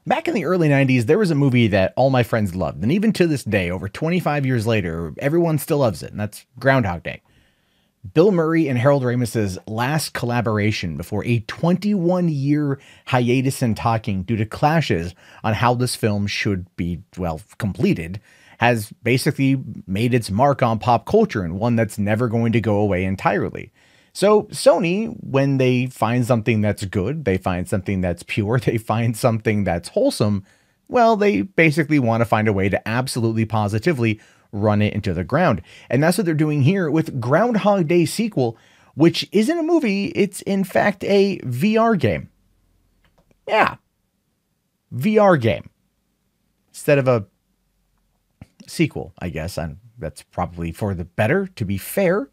Back in the early 90s, there was a movie that all my friends loved, and even to this day, over 25 years later, everyone still loves it, and that's Groundhog Day. Bill Murray and Harold Ramis's last collaboration before a 21-year hiatus in talking due to clashes on how this film should be, well, completed, has basically made its mark on pop culture, and one that's never going to go away entirely. So Sony, when they find something that's good, they find something that's pure, they find something that's wholesome, well, they basically want to find a way to absolutely positively run it into the ground. And that's what they're doing here with Groundhog Day sequel, which isn't a movie, it's in fact a VR game. Yeah. VR game. Instead of a sequel, I guess. And that's probably for the better, to be fair.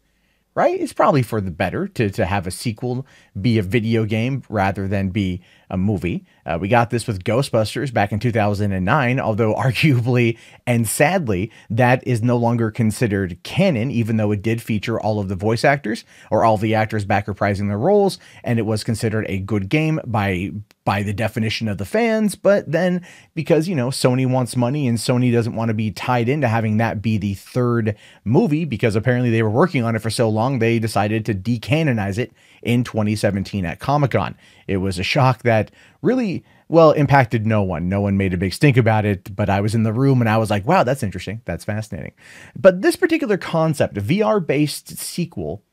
Right? It's probably for the better to have a sequel be a video game rather than be a movie. We got this with Ghostbusters back in 2009, although arguably and sadly, that is no longer considered canon, even though it did feature all of the voice actors or all the actors back reprising their roles, and it was considered a good game by the definition of the fans. But then because, you know, Sony wants money and Sony doesn't want to be tied into having that be the third movie, because apparently they were working on it for so long, they decided to decanonize it in 2017 at Comic-Con. It was a shock that really, well, impacted no one. No one made a big stink about it, but I was in the room and I was like, wow, that's interesting. That's fascinating. But this particular concept, a VR-based sequel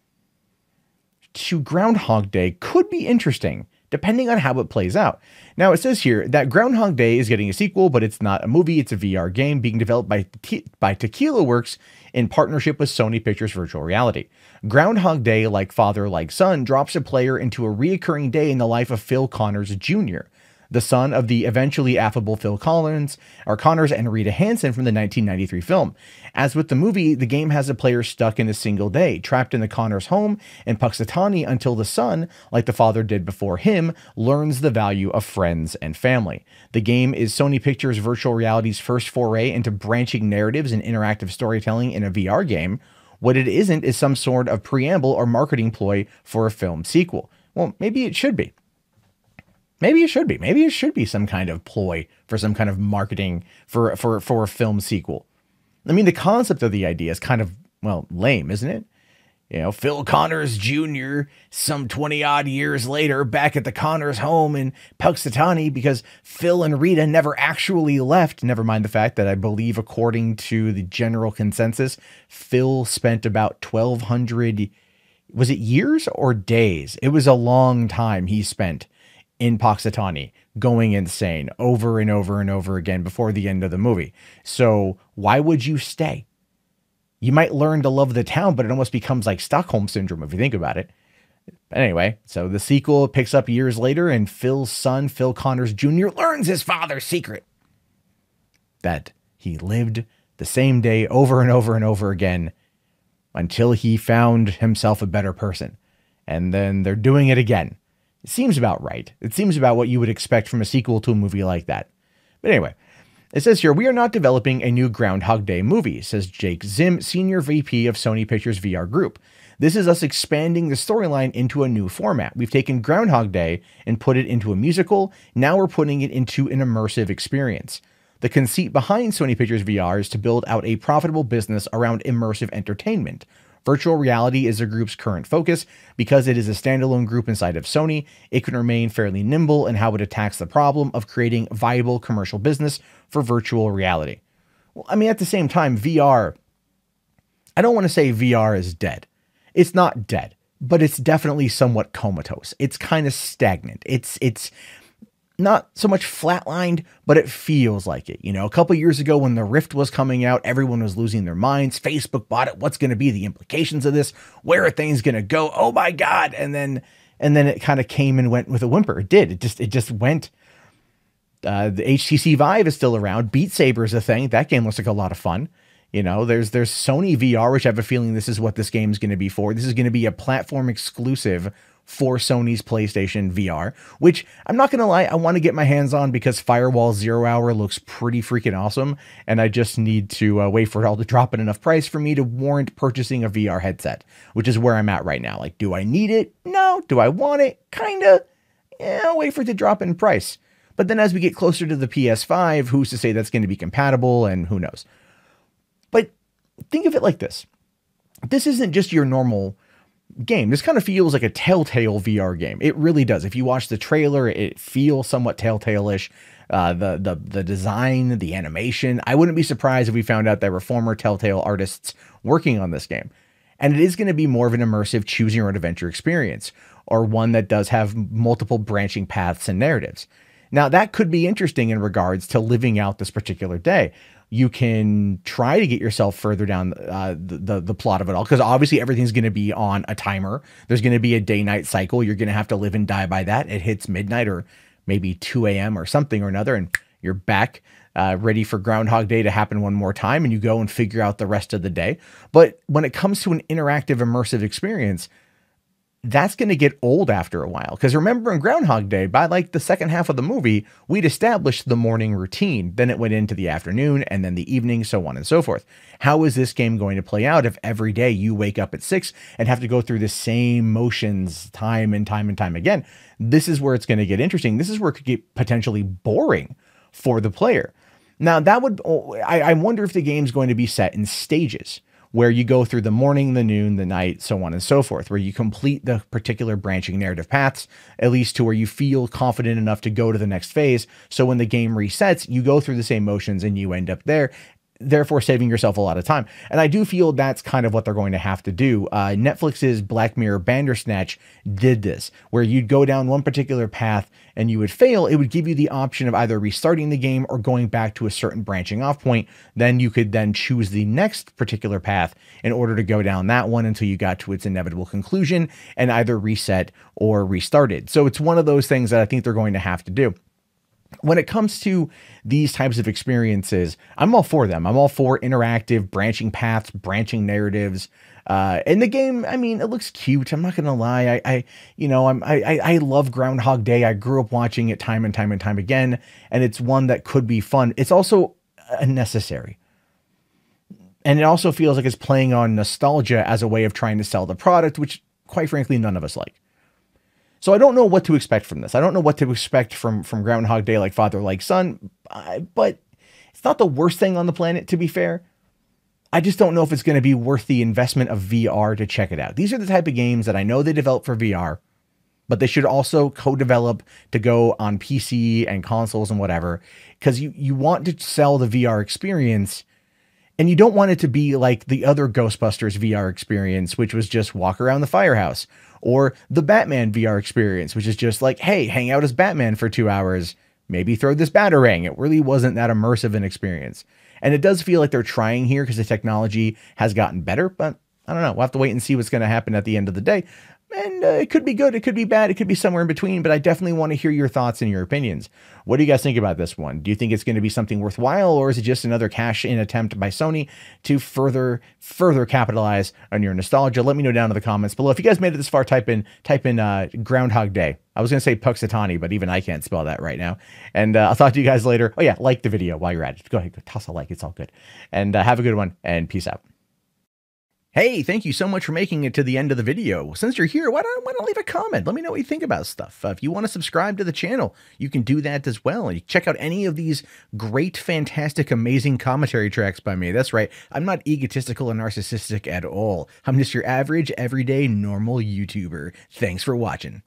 to Groundhog Day, could be interesting, depending on how it plays out. Now, it says here that Groundhog Day is getting a sequel, but it's not a movie, it's a VR game being developed by Tequila Works in partnership with Sony Pictures Virtual Reality. Groundhog Day, like father, like son, drops a player into a reoccurring day in the life of Phil Connors Jr., the son of the eventually affable Phil Connors and Rita Hansen from the 1993 film. As with the movie, the game has a player stuck in a single day, trapped in the Connors home in Puxatawny until the son, like the father did before him, learns the value of friends and family. The game is Sony Pictures Virtual Reality's first foray into branching narratives and interactive storytelling in a VR game. What it isn't is some sort of preamble or marketing ploy for a film sequel. Well, maybe it should be. Maybe it should be. Maybe it should be some kind of ploy for some kind of marketing for a film sequel. I mean, the concept of the idea is kind of, well, lame, isn't it? You know, Phil Connors Jr., some 20 odd years later, back at the Connors home in Puxatawny because Phil and Rita never actually left. Never mind the fact that I believe, according to the general consensus, Phil spent about 1,200, was it years or days? It was a long time he spent in Puxatawny, going insane over and over and over again before the end of the movie. So why would you stay? You might learn to love the town, but it almost becomes like Stockholm Syndrome if you think about it. But anyway, so the sequel picks up years later, and Phil's son, Phil Connors Jr., learns his father's secret. That he lived the same day over and over and over again until he found himself a better person. And then they're doing it again. It seems about right. It seems about what you would expect from a sequel to a movie like that. But anyway, it says here, we are not developing a new Groundhog Day movie, says Jake Zim, Senior VP of Sony Pictures VR Group. This is us expanding the storyline into a new format. We've taken Groundhog Day and put it into a musical. Now we're putting it into an immersive experience. The conceit behind Sony Pictures VR is to build out a profitable business around immersive entertainment. Virtual reality is the group's current focus. Because it is a standalone group inside of Sony, it can remain fairly nimble in how it attacks the problem of creating viable commercial business for virtual reality. Well, I mean, at the same time, VR, I don't want to say VR is dead. It's not dead, but it's definitely somewhat comatose. It's kind of stagnant. It's not so much flatlined, but it feels like it. You know, a couple years ago when the Rift was coming out, everyone was losing their minds. Facebook bought it. What's going to be the implications of this? Where are things going to go? Oh my God. And then it kind of came and went with a whimper. It did. It just went. The HTC Vive is still around. Beat Saber is a thing. That game looks like a lot of fun. You know, there's Sony VR, which I have a feeling this is what this game is going to be for. This is going to be a platform exclusive for Sony's PlayStation VR, which I'm not going to lie, I want to get my hands on because Firewall Zero Hour looks pretty freaking awesome. And I just need to wait for it all to drop at enough price for me to warrant purchasing a VR headset, which is where I'm at right now. Like, do I need it? No. Do I want it? Kinda. Yeah, I'll wait for it to drop in price. But then as we get closer to the PS5, who's to say that's going to be compatible, and who knows? But think of it like this. This isn't just your normal game. This kind of feels like a Telltale VR game. It really does. If you watch the trailer, it feels somewhat Telltale-ish. The design, the animation. I wouldn't be surprised if we found out there were former Telltale artists working on this game. And it is going to be more of an immersive choose your own adventure experience, or one that does have multiple branching paths and narratives. Now, that could be interesting in regards to living out this particular day. You can try to get yourself further down the plot of it all, because obviously everything's going to be on a timer. There's going to be a day-night cycle. You're going to have to live and die by that. It hits midnight or maybe 2 a.m. or something or another, and you're back ready for Groundhog Day to happen one more time, and you go and figure out the rest of the day. But when it comes to an interactive, immersive experience, that's going to get old after a while. Because remember, in Groundhog Day, by like the second half of the movie, we'd established the morning routine. Then it went into the afternoon and then the evening, so on and so forth. How is this game going to play out if every day you wake up at 6 and have to go through the same motions time and time and time again? This is where it's going to get interesting. This is where it could get potentially boring for the player. Now, that would, I wonder if the game's going to be set in stages, where you go through the morning, the noon, the night, so on and so forth, where you complete the particular branching narrative paths, at least to where you feel confident enough to go to the next phase. So when the game resets, you go through the same motions and you end up there, therefore saving yourself a lot of time. And I do feel that's kind of what they're going to have to do. Netflix's Black Mirror Bandersnatch did this, where you'd go down one particular path and you would fail. It would give you the option of either restarting the game or going back to a certain branching off point. Then you could then choose the next particular path in order to go down that one until you got to its inevitable conclusion and either reset or restarted. So it's one of those things that I think they're going to have to do. When it comes to these types of experiences, I'm all for them. I'm all for interactive branching paths, branching narratives. In the game, I mean, it looks cute. I'm not going to lie. I love Groundhog Day. I grew up watching it time and time and time again, and it's one that could be fun. It's also unnecessary. And it also feels like it's playing on nostalgia as a way of trying to sell the product, which quite frankly, none of us like. So I don't know what to expect from this. I don't know what to expect from Groundhog Day, like father, like son, but it's not the worst thing on the planet, to be fair. I just don't know if it's going to be worth the investment of VR to check it out. These are the type of games that I know they develop for VR, but they should also co-develop to go on PC and consoles and whatever, because you want to sell the VR experience. And you don't want it to be like the other Ghostbusters VR experience, which was just walk around the firehouse, or the Batman VR experience, which is just like, hey, hang out as Batman for 2 hours, maybe throw this Batarang. It really wasn't that immersive an experience. And it does feel like they're trying here because the technology has gotten better, but I don't know. We'll have to wait and see what's going to happen at the end of the day. And it could be good, it could be bad, it could be somewhere in between, but I definitely want to hear your thoughts and your opinions. What do you guys think about this one? Do you think it's going to be something worthwhile, or is it just another cash-in attempt by Sony to further capitalize on your nostalgia? Let me know down in the comments below. If you guys made it this far, type in Groundhog Day. I was going to say Puxatani, but even I can't spell that right now. And I'll talk to you guys later. Oh yeah, like the video while you're at it. Go ahead, toss a like, it's all good. And have a good one, and peace out. Hey, thank you so much for making it to the end of the video. Since you're here, why don't leave a comment? Let me know what you think about stuff. If you want to subscribe to the channel, you can do that as well. You check out any of these great, fantastic, amazing commentary tracks by me. That's right. I'm not egotistical or narcissistic at all. I'm just your average, everyday, normal YouTuber. Thanks for watching.